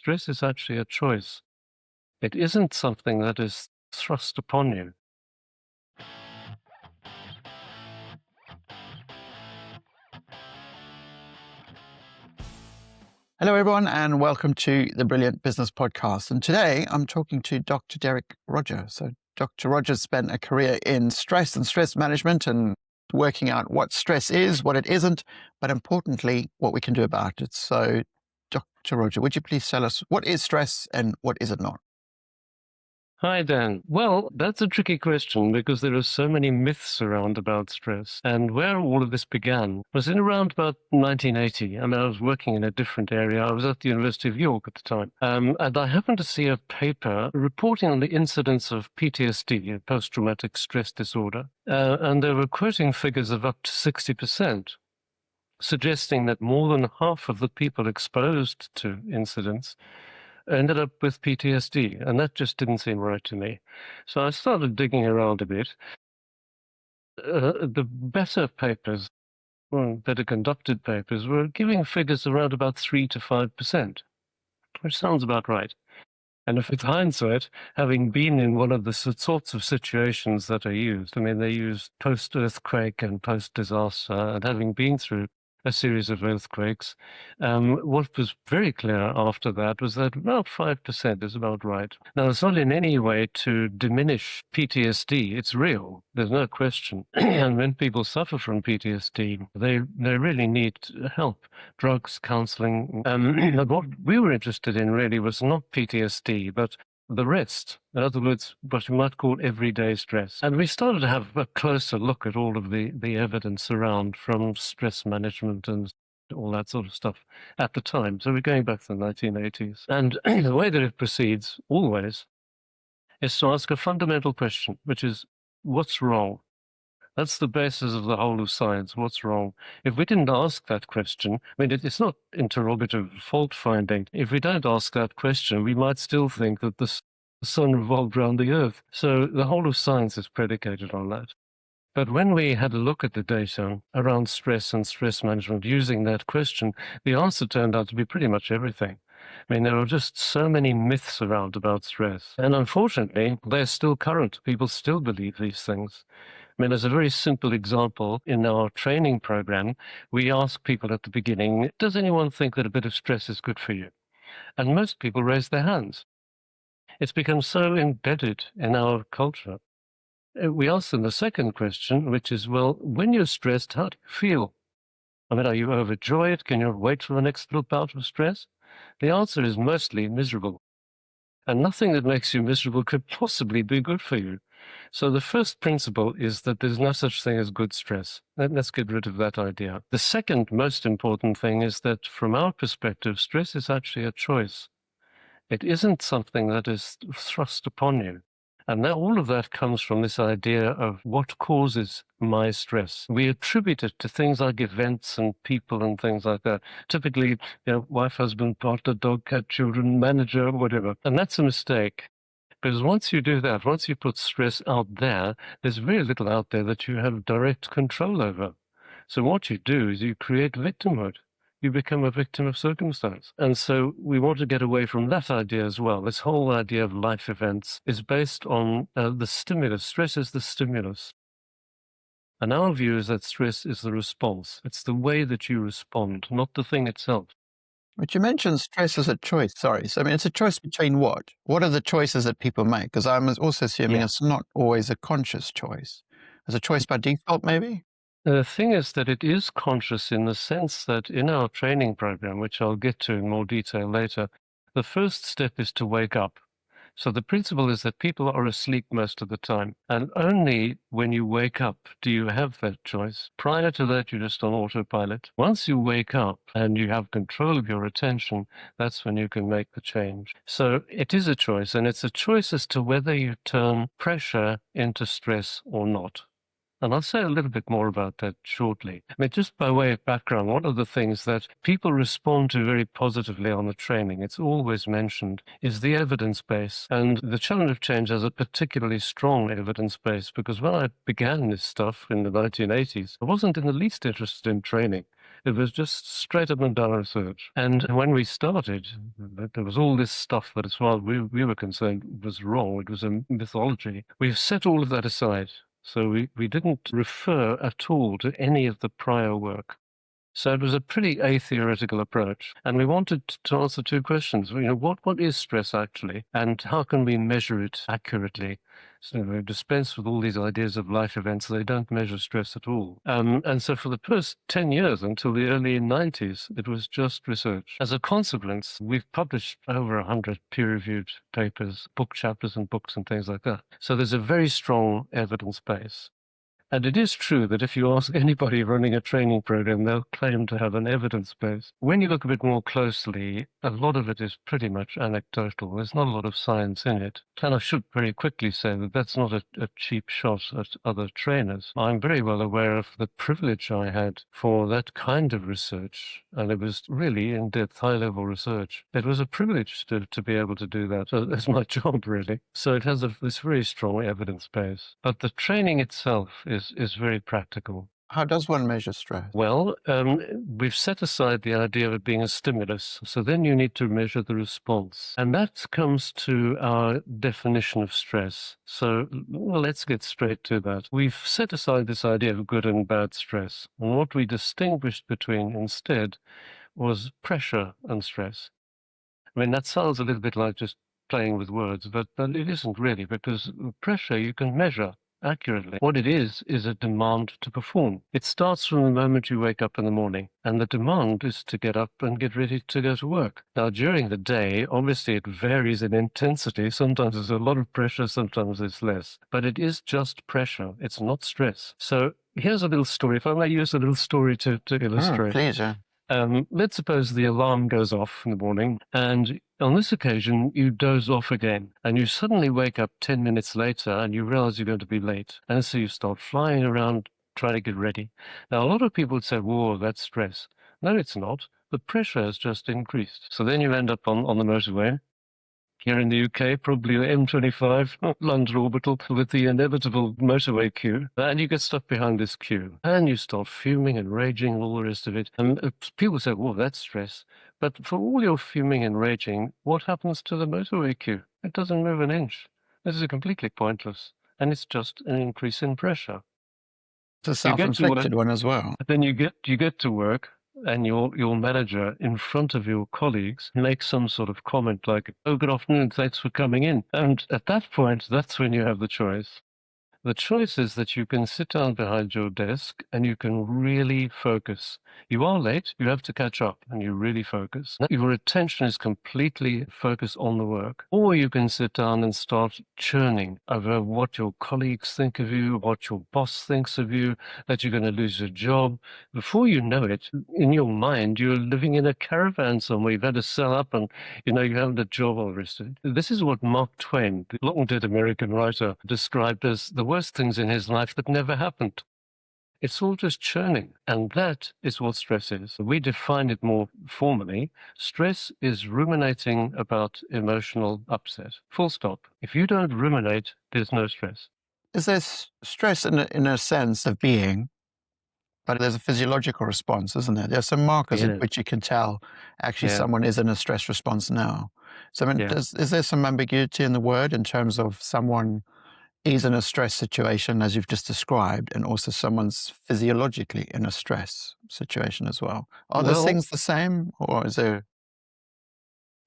stress is actually a choice. It isn't something that is thrust upon you. Hello, everyone, and welcome to the Brilliant Business Podcast. And today I'm talking to Dr. Derek Roger. So Dr. Roger spent a career in stress and stress management and working out what stress is, what it isn't, but importantly, what we can do about it. So Dr. Roger, would you please tell us what is stress and what is it not? Hi, Dan. Well, that's a tricky question because there are so many myths around about stress. And where all of this began was in around about 1980. I was working in a different area. I was at the University of York at the time. And I happened to see a paper reporting on the incidence of PTSD, post-traumatic stress disorder. And they were quoting figures of up to 60%. Suggesting that more than half of the people exposed to incidents ended up with PTSD, and that just didn't seem right to me. So I started digging around a bit. The better papers, better conducted papers, were giving figures around about 3 to 5%, which sounds about right. And if with hindsight, having been in one of the sorts of situations that are used, they use post-earthquake and post-disaster, and having been through a series of earthquakes, what was very clear after that was that about 5% is about right. Now, it's not in any way to diminish PTSD. It's real. There's no question. And when people suffer from PTSD, they really need help, drugs, counseling. But what we were interested in really was not PTSD, but the rest. In other words, what you might call everyday stress. And we started to have a closer look at all of the evidence around from stress management and all that sort of stuff at the time. So we're going back to the 1980s. And the way that it proceeds, always, is to ask a fundamental question, which is, what's wrong? That's the basis of the whole of science. What's wrong? If we didn't ask that question, it's not interrogative fault finding. If we don't ask that question, we might still think that the sun revolved around the earth. So the whole of science is predicated on that. But when we had a look at the data around stress and stress management using that question, the answer turned out to be pretty much everything. There are just so many myths around about stress. And unfortunately, they're still current. People still believe these things. As a very simple example, in our training program, we ask people at the beginning, does anyone think that a bit of stress is good for you? And most people raise their hands. It's become so embedded in our culture. We ask them the second question, which is, well, when you're stressed, how do you feel? Are you overjoyed? Can you wait for the next little bout of stress? The answer is mostly miserable. And nothing that makes you miserable could possibly be good for you. So the first principle is that there's no such thing as good stress. Let's get rid of that idea. The second most important thing is that from our perspective, stress is actually a choice. It isn't something that is thrust upon you. And all of that comes from this idea of what causes my stress. We attribute it to things like events and people and things like that. Typically, wife, husband, partner, dog, cat, children, manager, whatever. And that's a mistake. Because once you do that, once you put stress out there, there's very little out there that you have direct control over. So what you do is you create victimhood. You become a victim of circumstance. And so we want to get away from that idea as well. This whole idea of life events is based on the stimulus. Stress is the stimulus. And our view is that stress is the response. It's the way that you respond, not the thing itself. But you mentioned stress as a choice. Sorry. So, it's a choice between what? What are the choices that people make? Because I'm also assuming it's not always a conscious choice. It's a choice by default, maybe? The thing is that it is conscious in the sense that in our training program, which I'll get to in more detail later, the first step is to wake up. So the principle is that people are asleep most of the time. And only when you wake up do you have that choice. Prior to that, you're just on autopilot. Once you wake up and you have control of your attention, that's when you can make the change. So it is a choice, and it's a choice as to whether you turn pressure into stress or not. And I'll say a little bit more about that shortly. Just by way of background, one of the things that people respond to very positively on the training, it's always mentioned, is the evidence base. And the challenge of change has a particularly strong evidence base, because when I began this stuff in the 1980s, I wasn't in the least interested in training. It was just straight up and down research. And when we started, there was all this stuff that, as far as we were concerned, was wrong. It was a mythology. We've set all of that aside. So we didn't refer at all to any of the prior work. So it was a pretty atheoretical approach. And we wanted to answer two questions. What is stress actually? And how can we measure it accurately? So we dispense with all these ideas of life events. They don't measure stress at all. And so for the first 10 years until the early 90s, it was just research. As a consequence, we've published over 100 peer-reviewed papers, book chapters and books and things like that. So there's a very strong evidence base. And it is true that if you ask anybody running a training program, they'll claim to have an evidence base. When you look a bit more closely, a lot of it is pretty much anecdotal. There's not a lot of science in it. And I should very quickly say that that's not a cheap shot at other trainers. I'm very well aware of the privilege I had for that kind of research. And it was really in-depth, high-level research. It was a privilege to be able to do that as my job, really. So it has this very strong evidence base. But the training itself is very practical. How does one measure stress? Well, we've set aside the idea of it being a stimulus. So then you need to measure the response. And that comes to our definition of stress. So let's get straight to that. We've set aside this idea of good and bad stress. And what we distinguished between instead was pressure and stress. I mean, that sounds a little bit like just playing with words, but it isn't really, because pressure you can measure accurately. What it is a demand to perform. It starts from the moment you wake up in the morning, and the demand is to get up and get ready to go to work. Now, during the day, obviously it varies in intensity. Sometimes there's a lot of pressure, sometimes there's less. But it is just pressure. It's not stress. So here's a little story. If I may use a little story to illustrate. Please, yeah. Let's suppose the alarm goes off in the morning, and on this occasion, you doze off again, and you suddenly wake up 10 minutes later, and you realize you're going to be late. And so you start flying around trying to get ready. Now, a lot of people would say, whoa, that's stress. No, it's not. The pressure has just increased. So then you end up on the motorway. Here in the UK, probably M25, London Orbital, with the inevitable motorway queue. And you get stuck behind this queue. And you start fuming and raging and all the rest of it. And people say, well, that's stress. But for all your fuming and raging, what happens to the motorway queue? It doesn't move an inch. This is completely pointless. And it's just an increase in pressure. It's a self-inflicted one as well. Then you get to work, and your manager in front of your colleagues makes some sort of comment like, oh, good afternoon, thanks for coming in. And at that point, that's when you have the choice. The choice is that you can sit down behind your desk and you can really focus. You are late, you have to catch up, and you really focus. Your attention is completely focused on the work. Or you can sit down and start churning over what your colleagues think of you, what your boss thinks of you, that you're going to lose your job. Before you know it, in your mind, you're living in a caravan somewhere. You've had to sell up and, you haven't a job all the rest of it. This is what Mark Twain, the long-dead American writer, described as the worst things in his life that never happened. It's all just churning, and that is what stress is. We define it more formally. Stress is ruminating about emotional upset. Full stop. If you don't ruminate, there's no stress. Is there stress in a sense of being, but there's a physiological response, isn't there? There are some markers in which you can tell actually someone is in a stress response now. So I mean, is there some ambiguity in the word in terms of someone is in a stress situation, as you've just described, and also someone's physiologically in a stress situation as well? Are those things the same, or is there?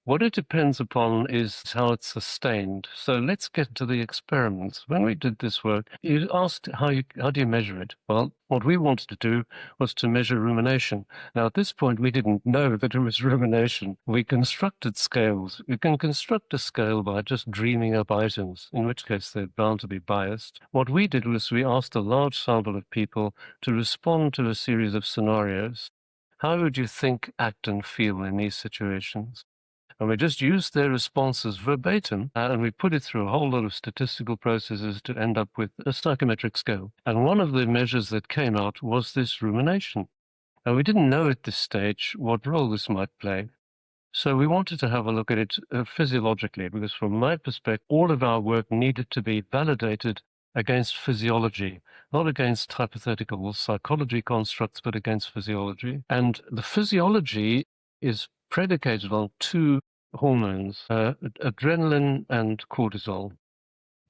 What it depends upon is how it's sustained. So let's get to the experiments. When we did this work, you asked how do you measure it? Well, what we wanted to do was to measure rumination. Now, at this point, we didn't know that it was rumination. We constructed scales. You can construct a scale by just dreaming up items, in which case they're bound to be biased. What we did was we asked a large sample of people to respond to a series of scenarios. How would you think, act, and feel in these situations? And we just used their responses verbatim, and we put it through a whole lot of statistical processes to end up with a psychometric scale. And one of the measures that came out was this rumination. And we didn't know at this stage what role this might play. So we wanted to have a look at it physiologically, because from my perspective, all of our work needed to be validated against physiology, not against hypothetical psychology constructs, but against physiology. And the physiology is predicated on two hormones, adrenaline and cortisol,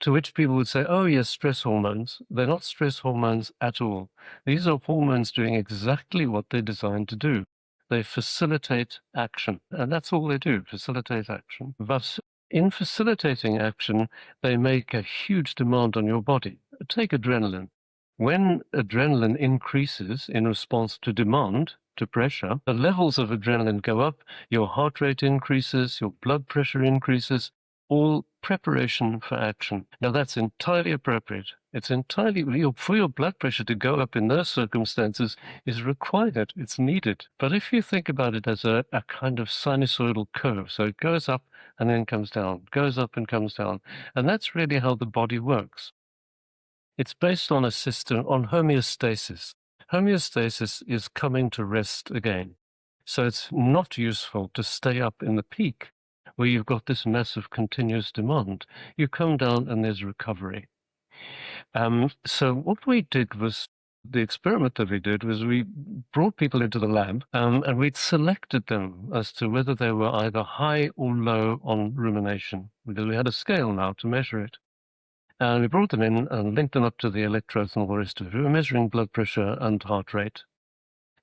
to which people would say, oh, yes, stress hormones. They're not stress hormones at all. These are hormones doing exactly what they're designed to do. They facilitate action, and that's all they do, facilitate action. But in facilitating action, they make a huge demand on your body. Take adrenaline. When adrenaline increases in response to demand, to pressure, the levels of adrenaline go up, your heart rate increases, your blood pressure increases, all preparation for action. Now, that's entirely appropriate. It's entirely, for your blood pressure to go up in those circumstances is required, it's needed. But if you think about it as a kind of sinusoidal curve, so it goes up and then comes down, goes up and comes down, and that's really how the body works. It's based on a system, on homeostasis. Homeostasis is coming to rest again. So it's not useful to stay up in the peak where you've got this massive continuous demand. You come down and there's recovery. So what we did was, the experiment that we did was we brought people into the lab and we'd selected them as to whether they were either high or low on rumination, because we had a scale now to measure it. And we brought them in and linked them up to the electrodes and all the rest of it. We were measuring blood pressure and heart rate.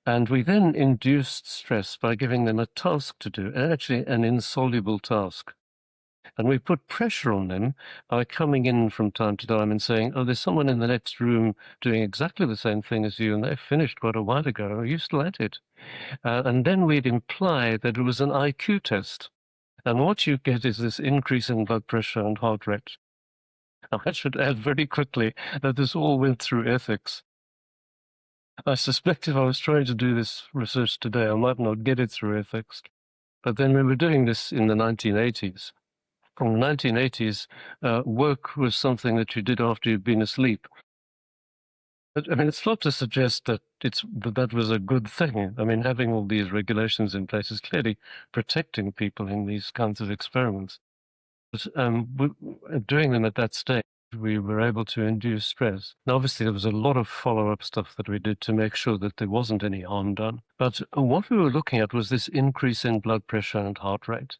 And we then induced stress by giving them a task to do, actually an insoluble task. And we put pressure on them by coming in from time to time and saying, oh, there's someone in the next room doing exactly the same thing as you, and they finished quite a while ago. Are you still at it? And then we'd imply that it was an IQ test. And what you get is this increase in blood pressure and heart rate. Now, I should add very quickly that this all went through ethics. I suspect if I was trying to do this research today, I might not get it through ethics. But then we were doing this in the 1980s. From the 1980s, work was something that you did after you'd been asleep. I mean, it's not to suggest that that was a good thing. I mean, having all these regulations in place is clearly protecting people in these kinds of experiments. But doing them at that stage, we were able to induce stress. Now, obviously, there was a lot of follow-up stuff that we did to make sure that there wasn't any harm done. But what we were looking at was this increase in blood pressure and heart rate.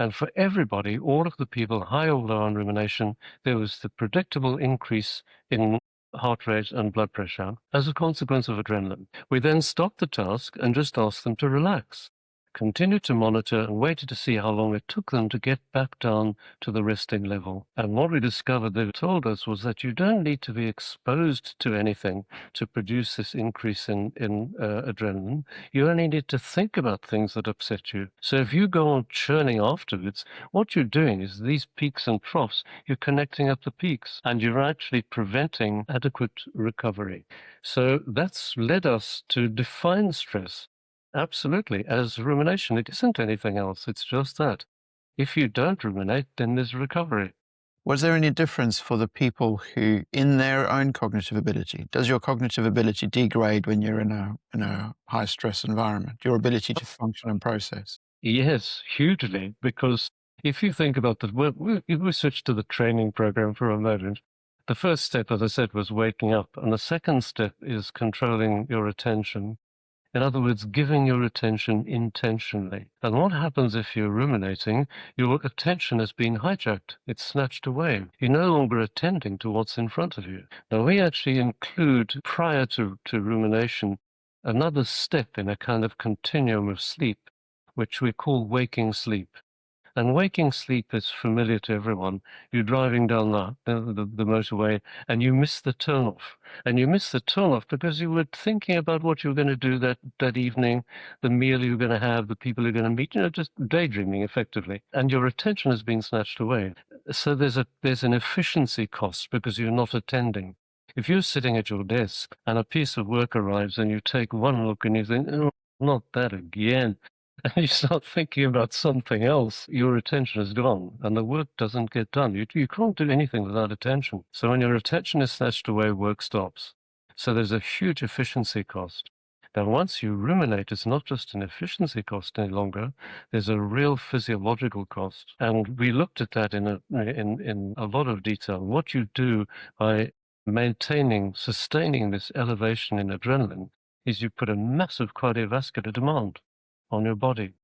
And for everybody, all of the people high or low on rumination, there was the predictable increase in heart rate and blood pressure as a consequence of adrenaline. We then stopped the task and just asked them to relax. Continued to monitor and waited to see how long it took them to get back down to the resting level. And what we discovered they told us was that you don't need to be exposed to anything to produce this increase in adrenaline. You only need to think about things that upset you. So if you go on churning afterwards, what you're doing is these peaks and troughs, you're connecting up the peaks and you're actually preventing adequate recovery. So that's led us to define stress. Absolutely. As rumination, it isn't anything else. It's just that. If you don't ruminate, then there's recovery. Was there any difference for the people who, in their own cognitive ability, does your cognitive ability degrade when you're in a high stress environment? Your ability to function and process? Yes, hugely. Because if you think about that, we switched to the training program for a moment. The first step, as I said, was waking up. And the second step is controlling your attention. In other words, giving your attention intentionally. And what happens if you're ruminating? Your attention has been hijacked. It's snatched away. You're no longer attending to what's in front of you. Now, we actually include, prior to rumination, another step in a kind of continuum of sleep, which we call waking sleep. And waking sleep is familiar to everyone. You're driving down the motorway and you miss the turnoff. And you miss the turnoff because you were thinking about what you were going to do that evening, the meal you were going to have, the people you're going to meet, just daydreaming effectively. And your attention has been snatched away. So there's an efficiency cost because you're not attending. If you're sitting at your desk and a piece of work arrives and you take one look and you think, oh, not that again, and you start thinking about something else, your attention is gone and the work doesn't get done. You can't do anything without attention. So when your attention is snatched away, work stops. So there's a huge efficiency cost. Now, once you ruminate, it's not just an efficiency cost any longer. There's a real physiological cost. And we looked at that in a lot of detail. What you do by sustaining this elevation in adrenaline is you put a massive cardiovascular demand on your body.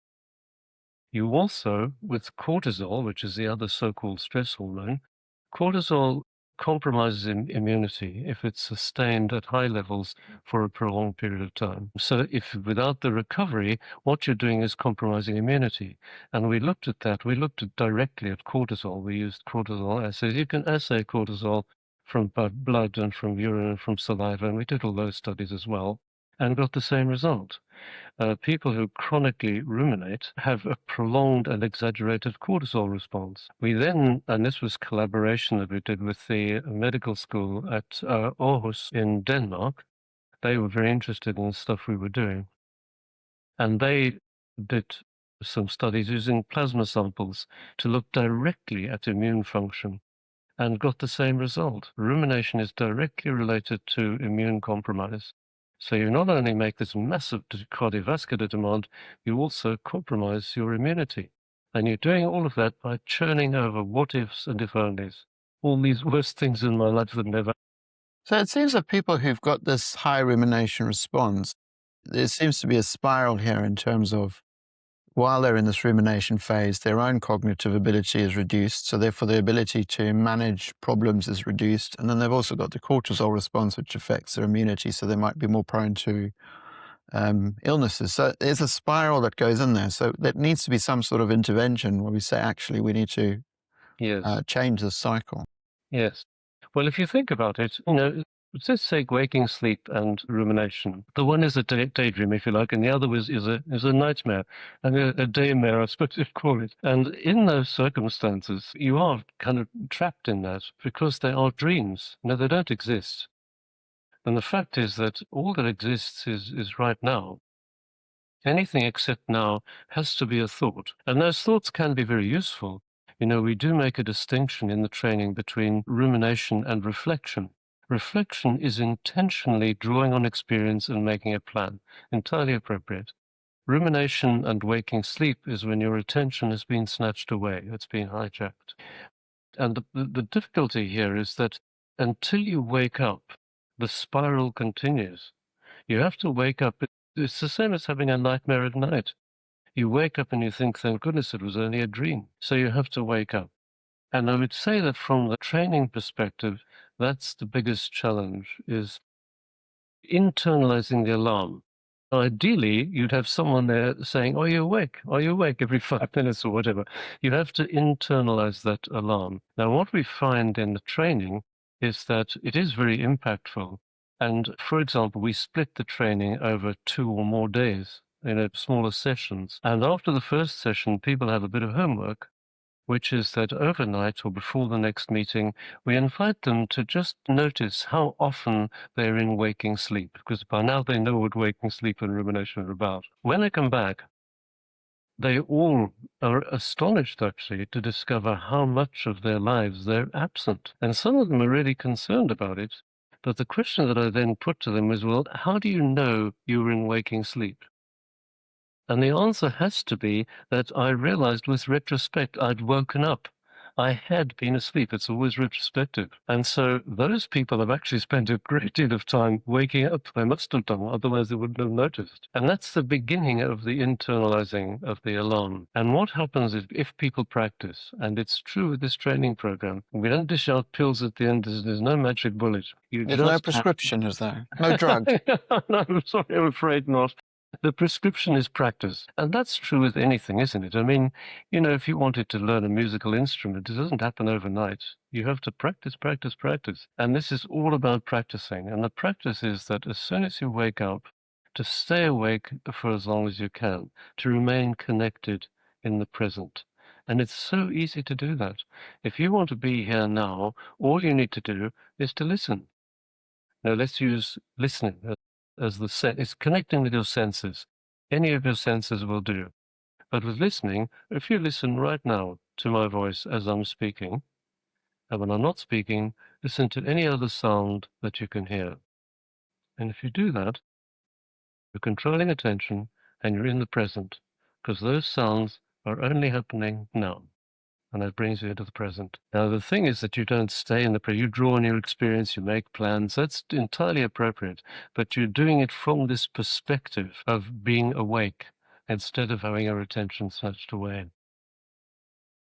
You also, with cortisol, which is the other so-called stress hormone, cortisol compromises immunity if it's sustained at high levels for a prolonged period of time. So if without the recovery, what you're doing is compromising immunity. And we looked at that. We looked at directly at cortisol. We used cortisol assays. You can assay cortisol from blood and from urine and from saliva, and we did all those studies as well and got the same result. People who chronically ruminate have a prolonged and exaggerated cortisol response. We then, and this was collaboration that we did with the medical school at Aarhus in Denmark. They were very interested in the stuff we were doing. And they did some studies using plasma samples to look directly at immune function and got the same result. Rumination is directly related to immune compromise. So you not only make this massive cardiovascular demand, you also compromise your immunity. And you're doing all of that by churning over what ifs and if onlys. All these worst things in my life that never. So it seems that people who've got this high rumination response, there seems to be a spiral here in terms of while they're in this rumination phase, their own cognitive ability is reduced. So therefore the ability to manage problems is reduced. And then they've also got the cortisol response, which affects their immunity. So they might be more prone to illnesses. So there's a spiral that goes in there. So there needs to be some sort of intervention where we say, actually, we need to Yes. change this cycle. Yes. Well, if you think about it, let's take waking sleep and rumination. The one is a daydream, if you like, and the other is a nightmare, and a daymare, I suppose you'd call it. And in those circumstances, you are kind of trapped in that because they are dreams. No, they don't exist. And the fact is that all that exists is right now. Anything except now has to be a thought. And those thoughts can be very useful. We do make a distinction in the training between rumination and reflection. Reflection is intentionally drawing on experience and making a plan, entirely appropriate. Rumination and waking sleep is when your attention has been snatched away, it's been hijacked. And the difficulty here is that until you wake up, the spiral continues. You have to wake up. It's the same as having a nightmare at night. You wake up and you think, thank goodness it was only a dream. So you have to wake up. And I would say that from the training perspective, that's the biggest challenge, is internalizing the alarm. Ideally, you'd have someone there saying, are you awake? Are you awake every 5 minutes or whatever? You have to internalize that alarm. Now, what we find in the training is that it is very impactful. And for example, we split the training over 2 or more days in smaller sessions. And after the first session, people have a bit of homework, which is that overnight or before the next meeting, we invite them to just notice how often they're in waking sleep, because by now they know what waking sleep and rumination are about. When they come back, they all are astonished, actually, to discover how much of their lives they're absent. And some of them are really concerned about it. But the question that I then put to them is, well, how do you know you're in waking sleep? And the answer has to be that I realized with retrospect I'd woken up. I had been asleep. It's always retrospective. And so those people have actually spent a great deal of time waking up. They must have done, otherwise they wouldn't have noticed. And that's the beginning of the internalizing of the alarm. And what happens is if people practice, and it's true with this training program, we don't dish out pills at the end. There's no magic bullet. There's no prescription, is there? No drug. No, I'm sorry, I'm afraid not. The prescription is practice. And that's true with anything, isn't it? I mean, if you wanted to learn a musical instrument, it doesn't happen overnight. You have to practice, practice, practice. And this is all about practicing. And the practice is that as soon as you wake up, to stay awake for as long as you can, to remain connected in the present. And it's so easy to do that. If you want to be here now, all you need to do is to listen. Now let's use listening as it's connecting with your senses. Any of your senses will do. But with listening, if you listen right now to my voice as I'm speaking, and when I'm not speaking, listen to any other sound that you can hear. And if you do that, you're controlling attention and you're in the present, because those sounds are only happening now. and it brings you into the present. Now, the thing is that you don't stay in the present. You draw on your experience, you make plans. That's entirely appropriate, but you're doing it from this perspective of being awake instead of having our attention snatched away.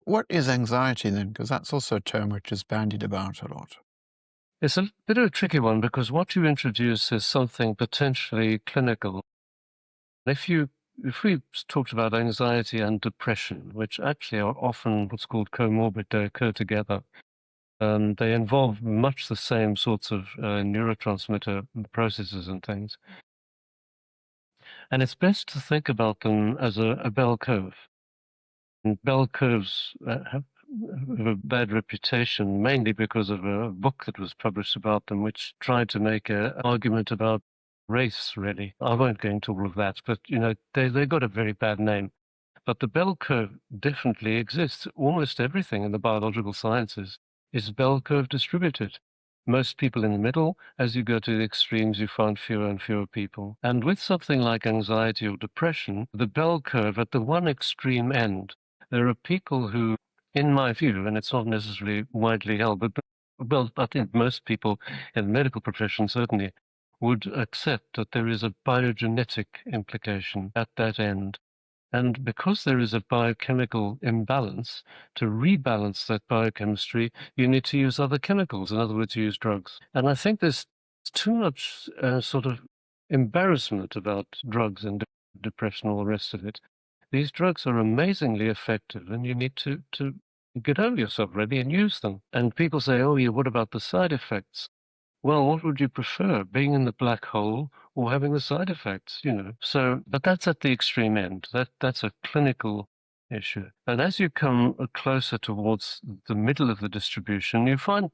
What is anxiety then? Because that's also a term which is bandied about a lot. It's a bit of a tricky one because what you introduce is something potentially clinical. If we talked about anxiety and depression, which actually are often what's called comorbid, they occur together. They involve much the same sorts of neurotransmitter processes and things. And it's best to think about them as a bell curve. And bell curves have a bad reputation, mainly because of a book that was published about them, which tried to make an argument about race, really. I won't go into all of that, but, they got a very bad name. But the bell curve definitely exists. Almost everything in the biological sciences is bell curve distributed. Most people in the middle. As you go to the extremes, you find fewer and fewer people. And with something like anxiety or depression, the bell curve at the one extreme end, there are people who, in my view, and it's not necessarily widely held, but well, I think most people in the medical profession certainly would accept that there is a biogenetic implication at that end. And because there is a biochemical imbalance, to rebalance that biochemistry, you need to use other chemicals. In other words, you use drugs. And I think there's too much sort of embarrassment about drugs and depression, all the rest of it. These drugs are amazingly effective, and you need to get over yourself, really, and use them. And people say, oh, yeah, what about the side effects? Well, what would you prefer, being in the black hole or having the side effects, So, but that's at the extreme end. That's a clinical issue. And as you come closer towards the middle of the distribution, you find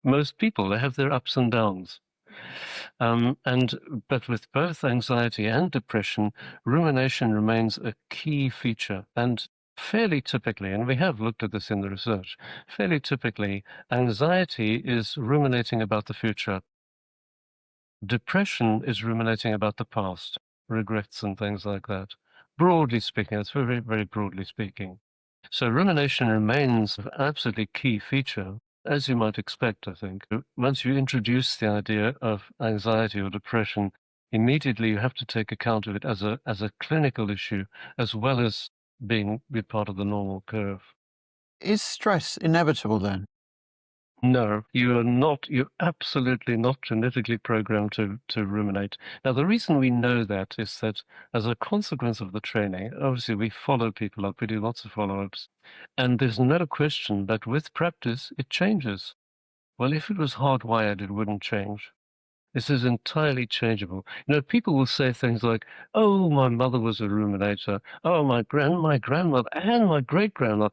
most people, they have their ups and downs. But with both anxiety and depression, rumination remains a key feature. And fairly typically, and we have looked at this in the research, fairly typically, anxiety is ruminating about the future. Depression is ruminating about the past, regrets and things like that. Broadly speaking, it's very, very broadly speaking. So rumination remains an absolutely key feature, as you might expect, I think. Once you introduce the idea of anxiety or depression, immediately you have to take account of it as a clinical issue, as well as being part of the normal curve. Is stress inevitable then? No, you're absolutely not genetically programmed to ruminate. Now, the reason we know that is that as a consequence of the training, obviously we follow people up, we do lots of follow-ups, and there's no question that with practice, it changes. Well, if it was hardwired, it wouldn't change. This is entirely changeable. People will say things like, "Oh, my mother was a ruminator. Oh, my grandmother, and my great-grandmother."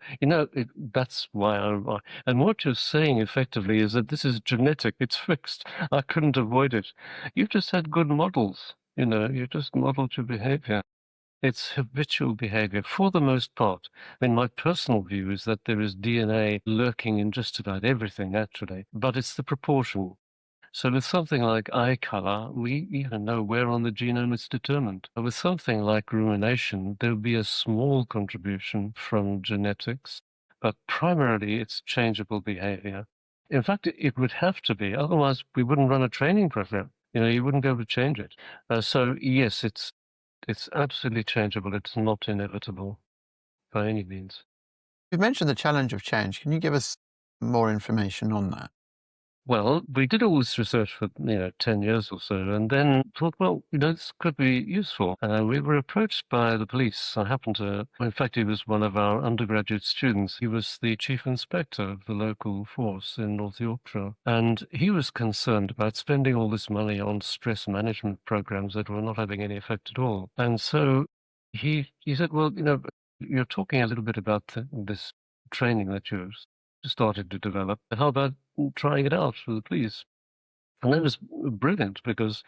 That's why and what you're saying effectively is that this is genetic. It's fixed. I couldn't avoid it. You just had good models. You just modeled your behavior. It's habitual behavior for the most part. I mean, my personal view is that there is DNA lurking in just about everything, actually, but it's the proportion. So with something like eye color, we even know where on the genome it's determined. But with something like rumination, there'll be a small contribution from genetics, but primarily it's changeable behavior. In fact, it would have to be, otherwise we wouldn't run a training program. You wouldn't be able to change it. So yes, it's absolutely changeable. It's not inevitable by any means. You've mentioned the challenge of change. Can you give us more information on that? Well, we did all this research for 10 years or so, and then thought, well, this could be useful. We were approached by the police. In fact, he was one of our undergraduate students. He was the chief inspector of the local force in North Yorkshire, and he was concerned about spending all this money on stress management programs that were not having any effect at all. And so he said, well, you're talking a little bit about this training that you've started to develop. How about trying it out for the police? And that was brilliant because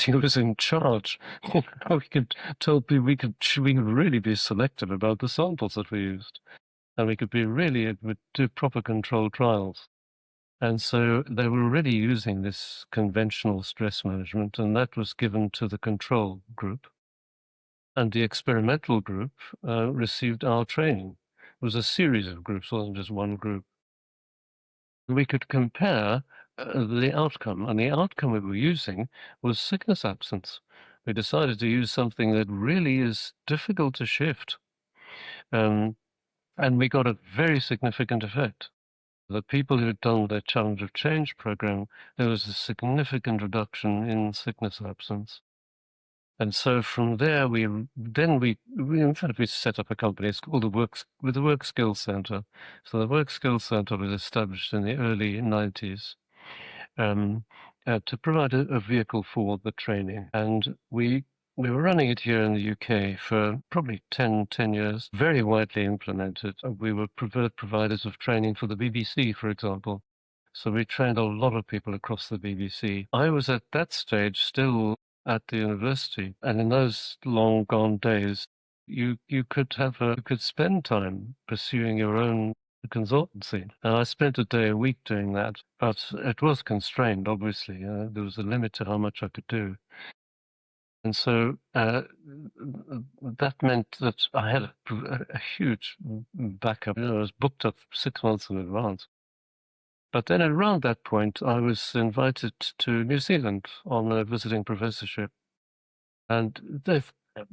he was in charge. We could tell people we could really be selective about the samples that we used, and we could be really do proper controlled trials. And so they were already using this conventional stress management, and that was given to the control group. And the experimental group received our training, was a series of groups, wasn't just one group. We could compare the outcome, and the outcome we were using was sickness absence. We decided to use something that really is difficult to shift, and we got a very significant effect. The people who had done the Challenge of Change program, there was a significant reduction in sickness absence. And so from there, we in fact, we set up a company. It's called the Work Skills Center. So the Work Skills Center was established in the early 90s to provide a vehicle for the training. And we were running it here in the UK for probably 10 years, very widely implemented. We were preferred providers of training for the BBC, for example. So we trained a lot of people across the BBC. I was at that stage still at the university, and in those long gone days, you could spend time pursuing your own consultancy. And I spent a day a week doing that, but it was constrained, obviously. There was a limit to how much I could do. And so that meant that I had a huge backup. I was booked up 6 months in advance. But then around that point, I was invited to New Zealand on a visiting professorship. And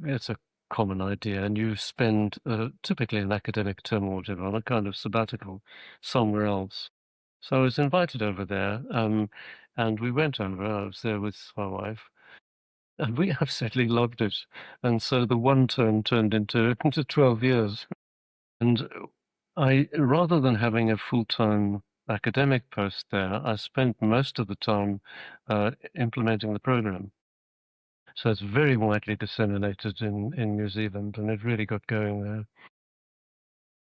it's a common idea, and you spend typically an academic term or whatever on a kind of sabbatical somewhere else. So I was invited over there, and we went over. I was there with my wife, and we absolutely loved it. And so the one term turned into 12 years. And rather than having a full-time academic post there, I spent most of the time implementing the program. So it's very widely disseminated in New Zealand, and it really got going there.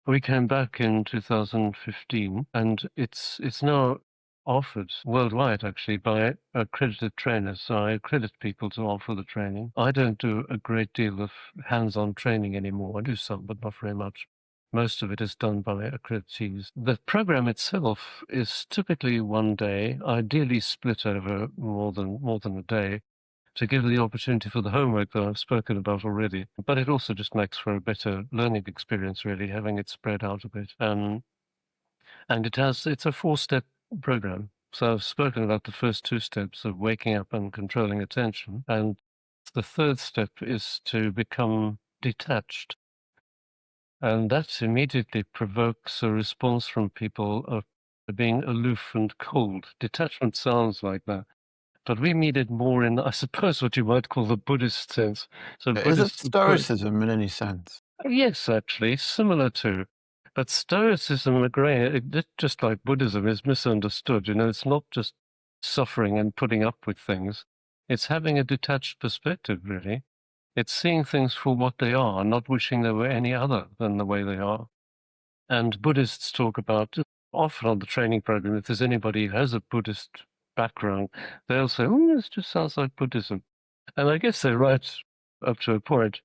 We came back in 2015, and it's now offered worldwide, actually, by accredited trainers. So I accredit people to offer the training. I don't do a great deal of hands-on training anymore. I do some, but not very much. Most of it is done by accreditees. The program itself is typically 1 day, ideally split over more than a day, to give the opportunity for the homework that I've spoken about already. But it also just makes for a better learning experience, really, having it spread out a bit. And it's a 4-step program. So I've spoken about the first 2 steps of waking up and controlling attention. And the third step is to become detached. And that immediately provokes a response from people of being aloof and cold. Detachment sounds like that. But we mean it more in, I suppose, what you might call the Buddhist sense. So Is it Buddhist, stoicism in any sense? yes, actually, similar to. But Stoicism, just like Buddhism, is misunderstood. It's not just suffering and putting up with things. It's having a detached perspective, really. It's seeing things for what they are, not wishing they were any other than the way they are. And Buddhists talk about, often on the training program, if there's anybody who has a Buddhist background, they'll say, oh, this just sounds like Buddhism. And I guess they're right up to a point,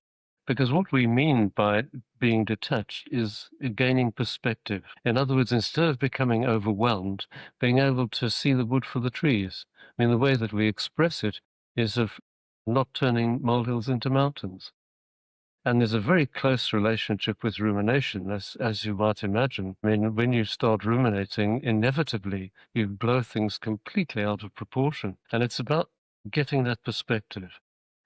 because what we mean by being detached is gaining perspective. In other words, instead of becoming overwhelmed, being able to see the wood for the trees. I mean, the way that we express it is of not turning molehills into mountains. And there's a very close relationship with rumination, as you might imagine. I mean, when you start ruminating, inevitably you blow things completely out of proportion. And it's about getting that perspective.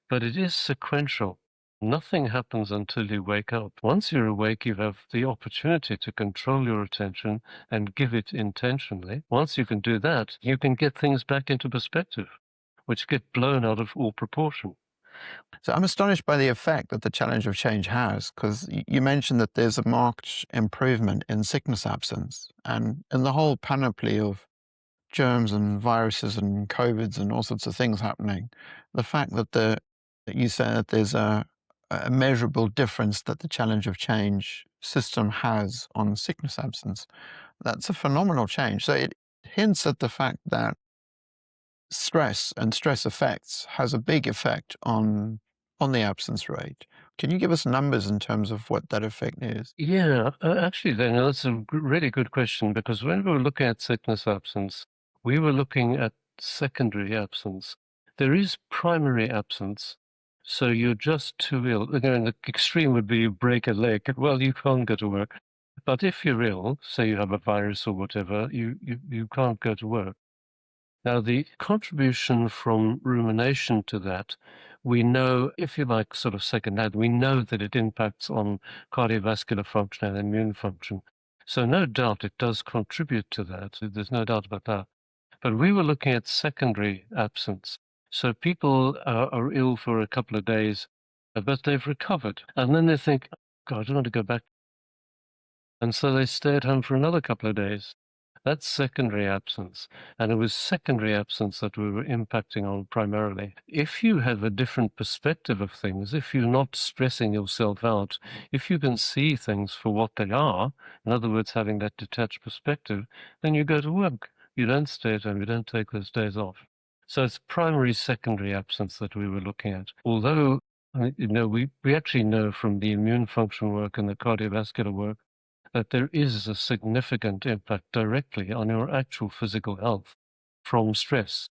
But it is sequential. Nothing happens until you wake up. Once you're awake, you have the opportunity to control your attention and give it intentionally. Once you can do that, you can get things back into perspective, which get blown out of all proportion. So I'm astonished by the effect that the challenge of change has, because you mentioned that there's a marked improvement in sickness absence, and in the whole panoply of germs and viruses and COVIDs and all sorts of things happening, the fact that you say that there's a measurable difference that the challenge of change system has on sickness absence, that's a phenomenal change. So it hints at the fact that stress and stress effects has a big effect on the absence rate. Can you give us numbers in terms of what that effect is? Yeah, actually, then that's a really good question, because when we were looking at sickness absence, we were looking at secondary absence. There is primary absence, so you're just too ill. The extreme would be you break a leg. Well, you can't go to work. But if you're ill, say you have a virus or whatever, you can't go to work. Now, the contribution from rumination to that, we know, if you like, sort of secondhand, we know that it impacts on cardiovascular function and immune function. So no doubt it does contribute to that. There's no doubt about that. But we were looking at secondary absence. So people are ill for a couple of days, but they've recovered. And then they think, God, I don't want to go back. And so they stay at home for another couple of days. That's secondary absence. And it was secondary absence that we were impacting on primarily. If you have a different perspective of things, if you're not stressing yourself out, if you can see things for what they are, in other words, having that detached perspective, then you go to work. You don't stay at home, you don't take those days off. So it's primary, secondary absence that we were looking at. Although, we actually know from the immune function work and the cardiovascular work that there is a significant impact directly on your actual physical health from stress.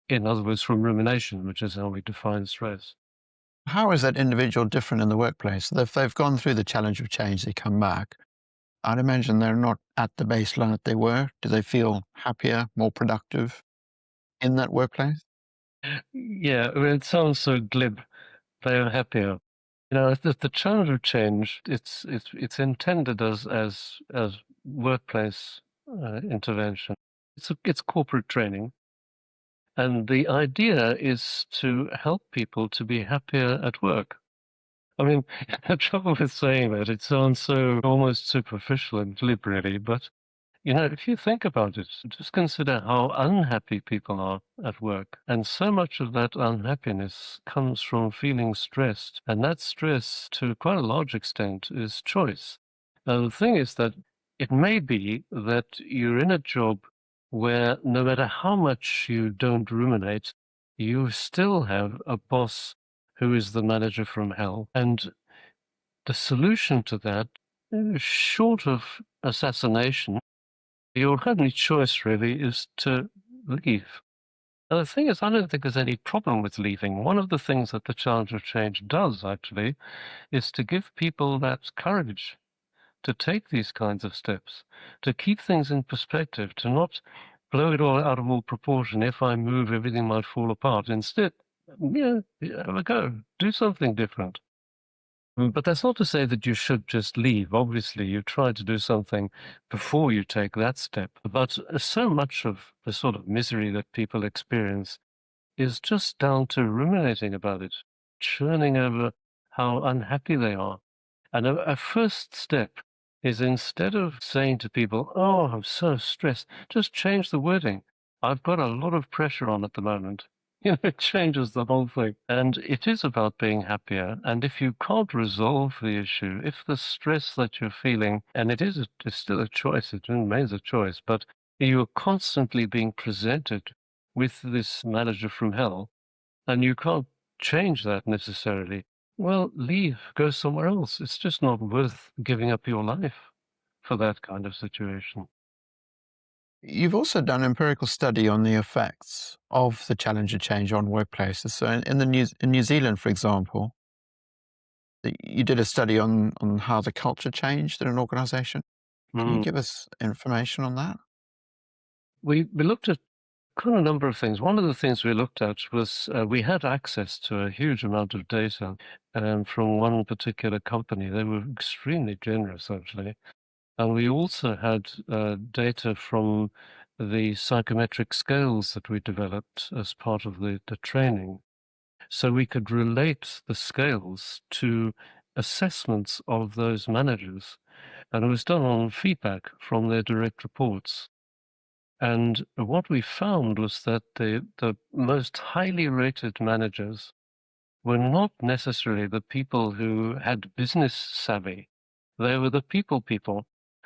In other words, from rumination, which is how we define stress. How is that individual different in the workplace? If they've gone through the challenge of change, they come back. I'd imagine they're not at the baseline that they were. Do they feel happier, more productive in that workplace? Yeah, I mean, it sounds so glib. They are happier. The challenge of change, it's intended as workplace intervention. It's corporate training. And the idea is to help people to be happier at work. I mean, the trouble with saying that, it sounds so almost superficial and glib, really. But, if you think about it, just consider how unhappy people are at work. And so much of that unhappiness comes from feeling stressed. And that stress, to quite a large extent, is choice. Now, the thing is that it may be that you're in a job where no matter how much you don't ruminate, you still have a boss who is the manager from hell. And the solution to that, short of assassination, your only choice really is to leave. Now, the thing is, I don't think there's any problem with leaving. One of the things that the challenge of change does, actually, is to give people that courage to take these kinds of steps, to keep things in perspective, to not blow it all out of all proportion. If I move, everything might fall apart. Instead, have a go, do something different. But that's not to say that you should just leave. Obviously, you try to do something before you take that step. But so much of the sort of misery that people experience is just down to ruminating about it, churning over how unhappy they are. And a first step is, instead of saying to people, "Oh, I'm so stressed," just change the wording. "I've got a lot of pressure on at the moment." It changes the whole thing. And it is about being happier. And if you can't resolve the issue, if the stress that you're feeling, and it's still a choice, it remains a choice, but you're constantly being presented with this manager from hell, and you can't change that necessarily, well, leave, go somewhere else. It's just not worth giving up your life for that kind of situation. You've also done empirical study on the effects of the challenge of change on workplaces. So in New Zealand, for example, you did a study on how the culture changed in an organization. Can you Mm. give us information on that? We looked at quite a number of things. One of the things we looked at was we had access to a huge amount of data from one particular company. They were extremely generous, actually. And we also had data from the psychometric scales that we developed as part of the training. So we could relate the scales to assessments of those managers. And it was done on feedback from their direct reports. And what we found was that the most highly rated managers were not necessarily the people who had business savvy. They were the people.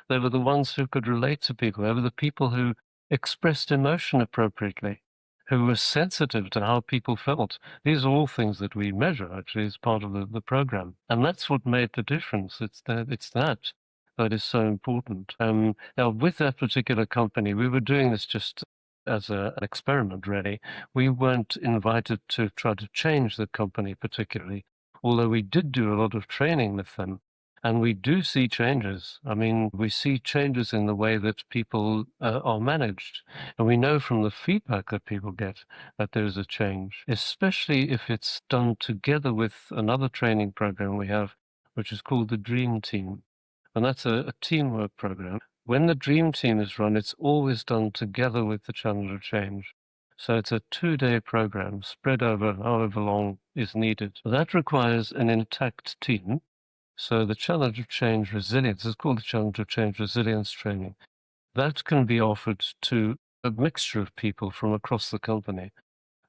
They were the ones who could relate to people. They were the people who expressed emotion appropriately, who were sensitive to how people felt. These are all things that we measure, actually, as part of the program. And that's what made the difference. That is so important. Now, with that particular company, we were doing this just as an experiment, really. We weren't invited to try to change the company particularly, although we did do a lot of training with them. And we do see changes. I mean, we see changes in the way that people are managed. And we know from the feedback that people get that there's a change, especially if it's done together with another training program we have, which is called the Dream Team. And that's a teamwork program. When the Dream Team is run, it's always done together with the Challenge of Change. So it's a 2-day program spread over however long is needed. That requires an intact team. So the Challenge of Change Resilience is called the Challenge of Change Resilience Training. That can be offered to a mixture of people from across the company.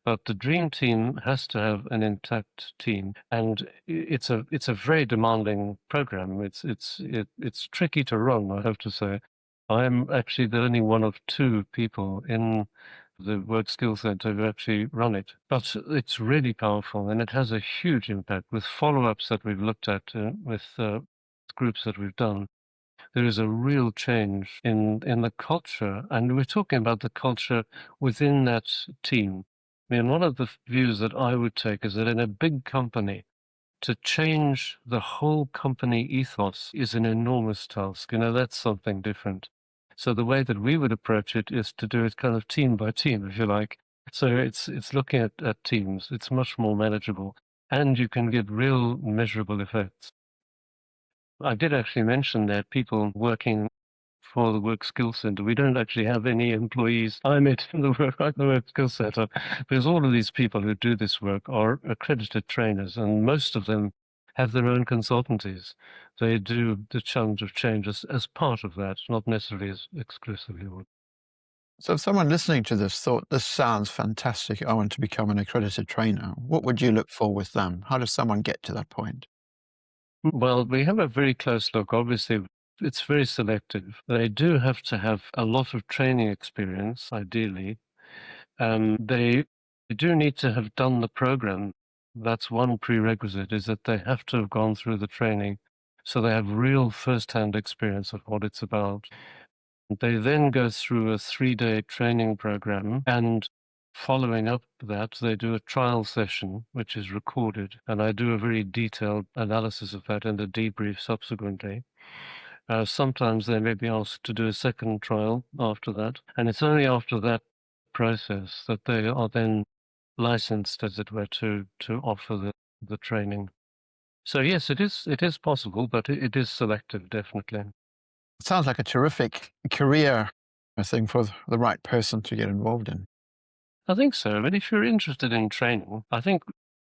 But the Dream Team has to have an intact team, and it's a very demanding program. It's tricky to run, I have to say. I'm actually the only one of 2 people in the Work Skill Center who actually run it. But it's really powerful, and it has a huge impact with follow-ups that we've looked at with groups that we've done. There is a real change in the culture, and we're talking about the culture within that team. I mean, one of the views that I would take is that in a big company, to change the whole company ethos is an enormous task. You know, that's something different. So the way that we would approach it is to do it kind of team by team, if you like. So it's looking at teams. It's much more manageable, and you can get real measurable effects. I did actually mention that people working for the Work Skill Center, we don't actually have any employees. I'm in the Work Skill Center because all of these people who do this work are accredited trainers, and most of them have their own consultancies. They do the Challenge of Change as part of that, not necessarily as exclusively. So if someone listening to this thought, this sounds fantastic, I want to become an accredited trainer, what would you look for with them? How does someone get to that point? Well, we have a very close look. Obviously, it's very selective. They do have to have a lot of training experience, ideally. They do need to have done the program. That's one prerequisite, is that they have to have gone through the training, so they have real first-hand experience of what it's about. They then go through a 3-day training program, and following up that, they do a trial session, which is recorded, and I do a very detailed analysis of that and a debrief subsequently. Sometimes they may be asked to do a second trial after that, and it's only after that process that they are then licensed, as it were, to offer the training. So yes, it is possible, but it is selective, definitely. It sounds like a terrific career, I think, for the right person to get involved in. I think so. But if you're interested in training, I think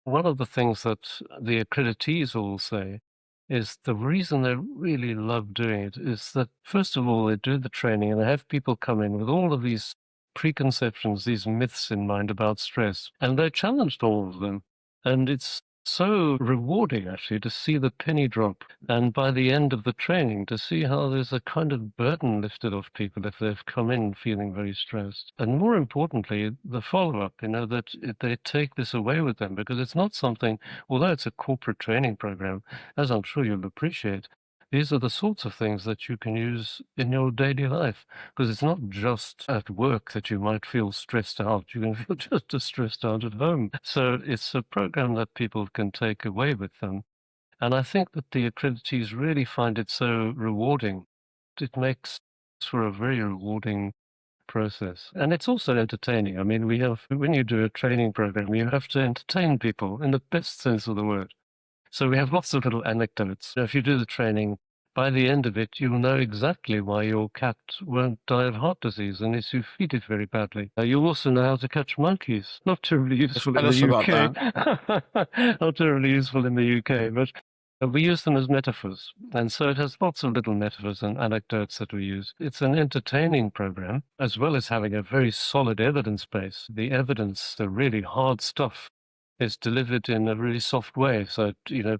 one of the things that the accreditees all say is the reason they really love doing it is that, first of all, they do the training and they have people come in with all of these preconceptions, these myths in mind about stress, and they're challenged all of them. And it's so rewarding, actually, to see the penny drop. And by the end of the training, to see how there's a kind of burden lifted off people if they've come in feeling very stressed. And more importantly, the follow-up, that they take this away with them, because it's not something, although it's a corporate training program, as I'm sure you'll appreciate, these are the sorts of things that you can use in your daily life, because it's not just at work that you might feel stressed out. You can feel just as stressed out at home. So it's a program that people can take away with them. And I think that the accreditees really find it so rewarding. It makes for a very rewarding process. And it's also entertaining. I mean, when you do a training program, you have to entertain people in the best sense of the word. So we have lots of little anecdotes. If you do the training, by the end of it, you'll know exactly why your cat won't die of heart disease unless you feed it very badly. You'll also know how to catch monkeys. Not terribly useful Tell in us the about that. UK. Not terribly useful in the UK, but we use them as metaphors. And so it has lots of little metaphors and anecdotes that we use. It's an entertaining program, as well as having a very solid evidence base. The evidence, the really hard stuff, is delivered in a really soft way, so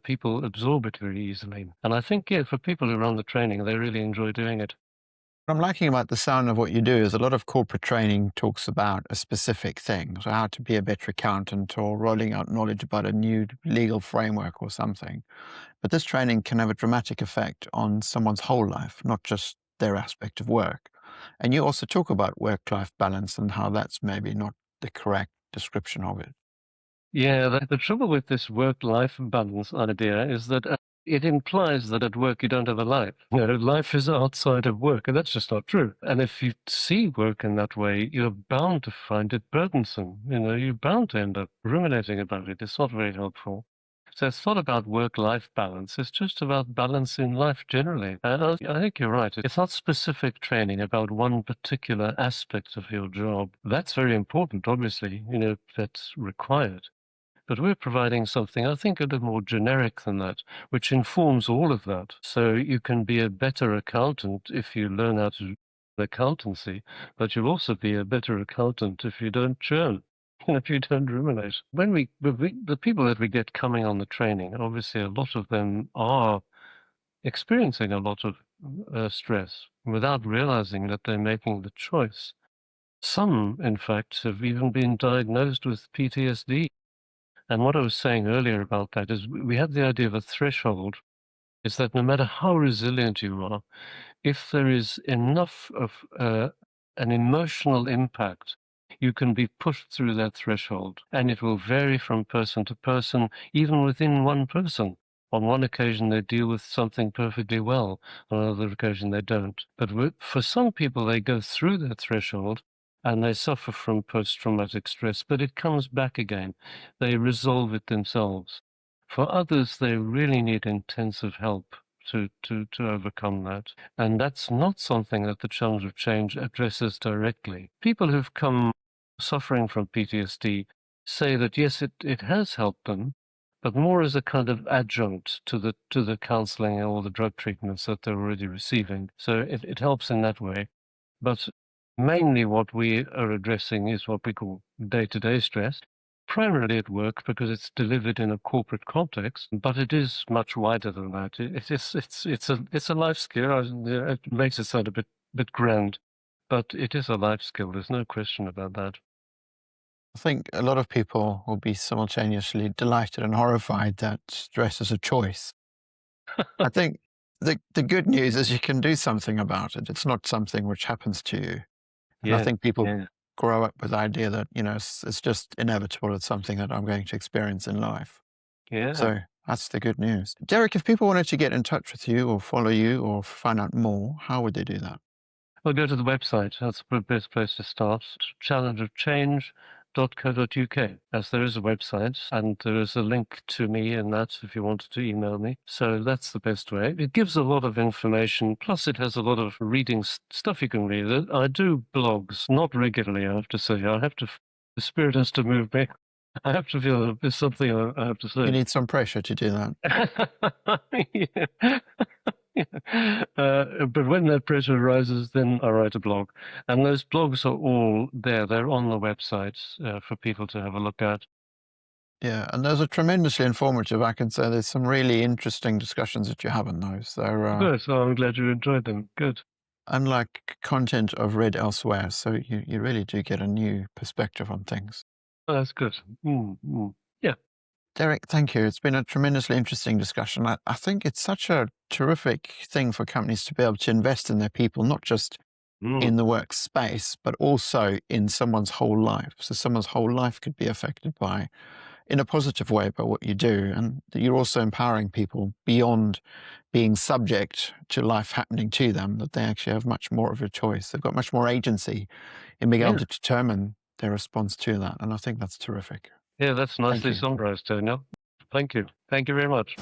people absorb it very easily. And I think, yeah, for people who run the training, they really enjoy doing it. What I'm liking about the sound of what you do is a lot of corporate training talks about a specific thing, so how to be a better accountant or rolling out knowledge about a new legal framework or something. But this training can have a dramatic effect on someone's whole life, not just their aspect of work. And you also talk about work-life balance and how that's maybe not the correct description of it. Yeah, the trouble with this work-life balance idea is that it implies that at work you don't have a life. Life is outside of work, and that's just not true. And if you see work in that way, you're bound to find it burdensome. You're bound to end up ruminating about it. It's not very helpful. So it's not about work-life balance. It's just about balance in life generally. And I think you're right. It's not specific training about one particular aspect of your job. That's very important, obviously. That's required. But we're providing something, I think, a little more generic than that, which informs all of that. So you can be a better accountant if you learn how to do accountancy, but you'll also be a better accountant if you don't churn, if you don't ruminate. The people that we get coming on the training, obviously a lot of them are experiencing a lot of stress without realizing that they're making the choice. Some, in fact, have even been diagnosed with PTSD. And what I was saying earlier about that is we have the idea of a threshold, is that no matter how resilient you are, if there is enough of an emotional impact, you can be pushed through that threshold. And it will vary from person to person, even within one person. On one occasion, they deal with something perfectly well. On another occasion, they don't. But for some people, they go through that threshold and they suffer from post-traumatic stress, but it comes back again. They resolve it themselves. For others, they really need intensive help to overcome that. And that's not something that the Challenge of Change addresses directly. People who've come suffering from PTSD say that, yes, it has helped them, but more as a kind of adjunct to the counseling or the drug treatments that they're already receiving. So it helps in that way. But mainly what we are addressing is what we call day-to-day stress, primarily at work because it's delivered in a corporate context, but it is much wider than that. It's a life skill. It makes it sound a bit grand, but it is a life skill. There's no question about that. I think a lot of people will be simultaneously delighted and horrified that stress is a choice. I think the good news is you can do something about it. It's not something which happens to you. And I Yeah, think people yeah, grow up with the idea that, it's just inevitable. It's something that I'm going to experience in life. yeah. So that's the good news. Derek, if people wanted to get in touch with you or follow you or find out more, how would they do that? Well, go to the website. That's the best place to start. challengeofchange.co.uk, as there is a website, and there is a link to me in that if you wanted to email me. So that's the best way. It gives a lot of information, plus it has a lot of reading stuff you can read. I do blogs, not regularly, I have to say. The spirit has to move me. I have to feel that there's something I have to You say. need some pressure to do that. Yeah. But when that pressure rises, then I write a blog. And those blogs are all there. They're on the website for people to have a look at. Yeah, and those are tremendously informative. I can say there's some really interesting discussions that you have in those. They're Good. So I'm glad you enjoyed them. Good. unlike content I've read elsewhere, so you really do get a new perspective on things. Oh, that's good. Yeah. Derek, thank you. It's been a tremendously interesting discussion. I think it's such a terrific thing for companies to be able to invest in their people, not just Mm. in the workspace, but also in someone's whole life. So someone's whole life could be affected by, in a positive way, by what you do. And that you're also empowering people beyond being subject to life happening to them, that they actually have much more of a choice. They've got much more agency in being able Yeah. to determine their response to that. And I think that's terrific. Yeah, that's Thank nicely you. summarized, Daniel. Thank you. Thank you very much.